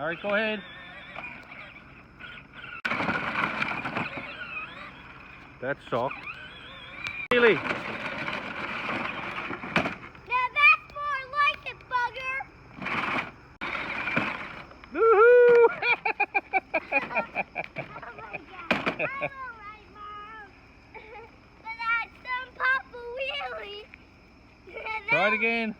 All right, go ahead. That sucked. Haley. Now that's more like it, bugger. Woohoo! Oh my God. I'm alright, Mom. But that's some Papa Wheelie. Try it again.